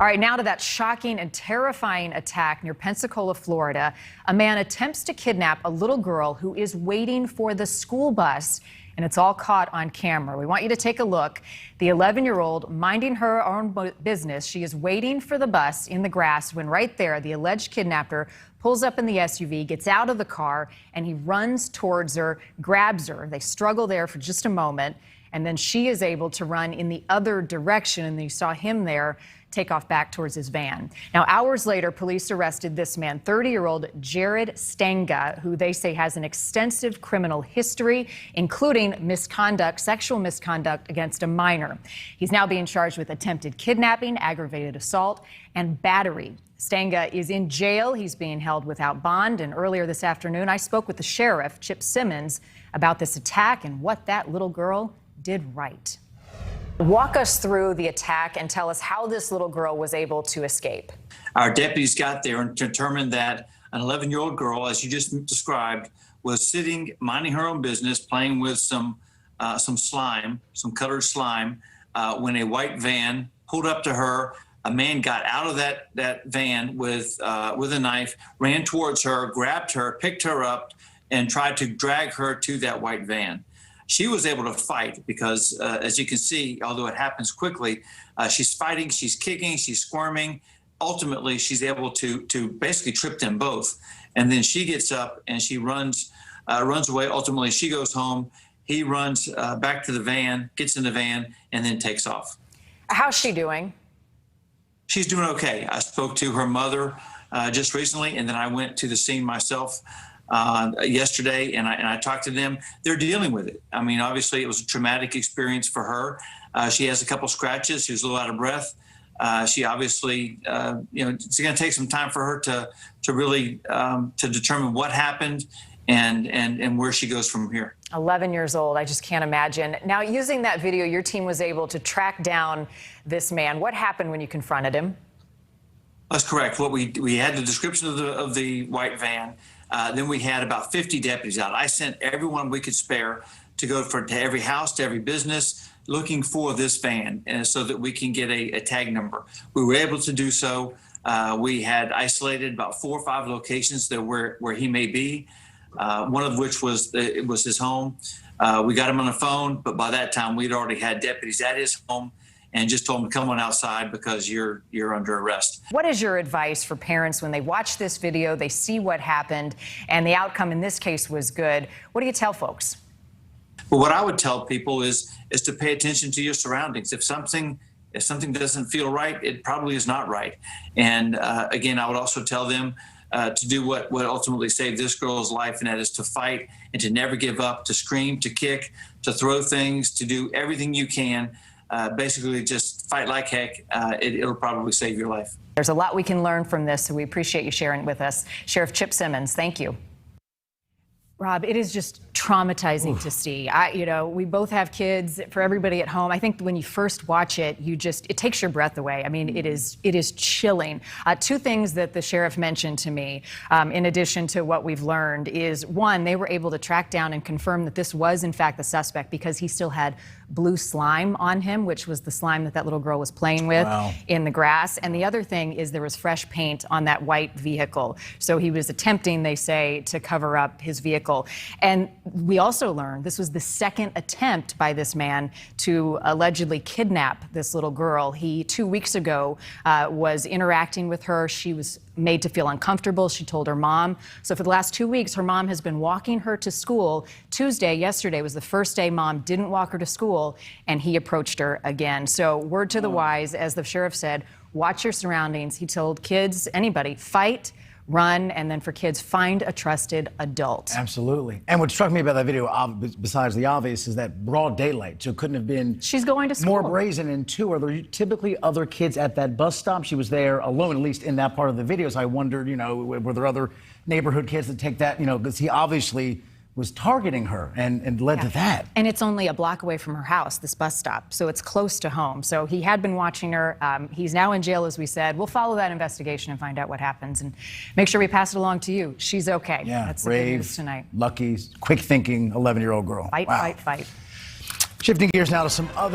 All right, now to that shocking and terrifying attack near Pensacola, Florida. A man attempts to kidnap a little girl who is waiting for the school bus, and it's all caught on camera. We want you to take a look. The 11-year-old minding her own business. She is waiting for the bus in the grass when right there, the alleged kidnapper pulls up in the SUV, gets out of the car, and he runs towards her, grabs her. They struggle there for just a moment, and then she is able to run in the other direction, and you saw him there take off back towards his van. Now, hours later, police arrested this man, 30-year-old Jared Stanga, who they say has an extensive criminal history, including misconduct, sexual misconduct against a minor. He's now being charged with attempted kidnapping, aggravated assault, and battery. Stanga is in jail. He's being held without bond. And earlier this afternoon, I spoke with the sheriff, Chip Simmons, about this attack and what that little girl did right. Walk us through the attack and tell us how this little girl was able to escape. Our deputies got there and determined that an 11-year-old girl, as you just described, was sitting, minding her own business, playing with some slime, some colored slime, when a white van pulled up to her. A man got out of that van with a knife, ran towards her, grabbed her, picked her up, and tried to drag her to that white van. She was able to fight because, as you can see, although it happens quickly, she's fighting, she's kicking, she's squirming. Ultimately, she's able to basically trip them both. And then she gets up and she runs away. Ultimately, she goes home. He runs back to the van, gets in the van, and then takes off. How's she doing? She's doing okay. I spoke to her mother just recently, and then I went to the scene myself yesterday, and I talked to them. They're dealing with it. I mean, obviously, it was a traumatic experience for her. She has a couple scratches. She was a little out of breath. She obviously, it's going to take some time for her to really to determine what happened and where she goes from here. 11 years old. I just can't imagine. Now, using that video, your team was able to track down this man. What happened when you confronted him? That's correct. What we had the description of the white van. Then we had about 50 deputies out. I sent everyone we could spare to go to every house, to every business, looking for this van so that we can get a tag number. We were able to do so. We had isolated about 4 or 5 locations that where he may be, one of which was his home. We got him on the phone, but by that time we'd already had deputies at his home and just told them to come on outside because you're under arrest. What is your advice for parents when they watch this video, they see what happened, and the outcome in this case was good? What do you tell folks? Well, what I would tell people is to pay attention to your surroundings. If something doesn't feel right, it probably is not right. And again, I would also tell them to do what ultimately saved this girl's life, and that is to fight and to never give up, to scream, to kick, to throw things, to do everything you can. Basically, just fight like heck. It'll probably save your life. There's a lot we can learn from this, so we appreciate you sharing it with us. Sheriff Chip Simmons, thank you. Rob, it is just traumatizing to see. We both have kids. For everybody at home, I think when you first watch it, it takes your breath away. I mean, it is chilling. 2 things that the sheriff mentioned to me, in addition to what we've learned, is one, they were able to track down and confirm that this was in fact the suspect because he still had blue slime on him, which was the slime that little girl was playing with in the grass. And the other thing is there was fresh paint on that white vehicle. So he was attempting, they say, to cover up his vehicle. And we also learned this was the second attempt by this man to allegedly kidnap this little girl. He, 2 weeks ago, was interacting with her. She was made to feel uncomfortable. She told her mom. So for the last 2 weeks, her mom has been walking her to school. Yesterday was the first day mom didn't walk her to school, and he approached her again. So word to the wise, as the sheriff said, watch your surroundings. He told kids, anybody, fight, run, and then for kids, find a trusted adult. Absolutely. And what struck me about that video, besides the obvious, is that broad daylight. So it couldn't have been She's going to school. More brazen. And 2, are there typically other kids at that bus stop? She was there alone, at least in that part of the video. So I wondered, were there other neighborhood kids that take that, because he obviously was targeting her and led to that. And it's only a block away from her house, this bus stop, so it's close to home. So he had been watching her. He's now in jail, as we said. We'll follow that investigation and find out what happens and make sure we pass it along to you. She's okay. Yeah, that's brave, the good news tonight. Lucky, quick-thinking 11-year-old girl. Fight, wow. fight, fight. Shifting gears now to some other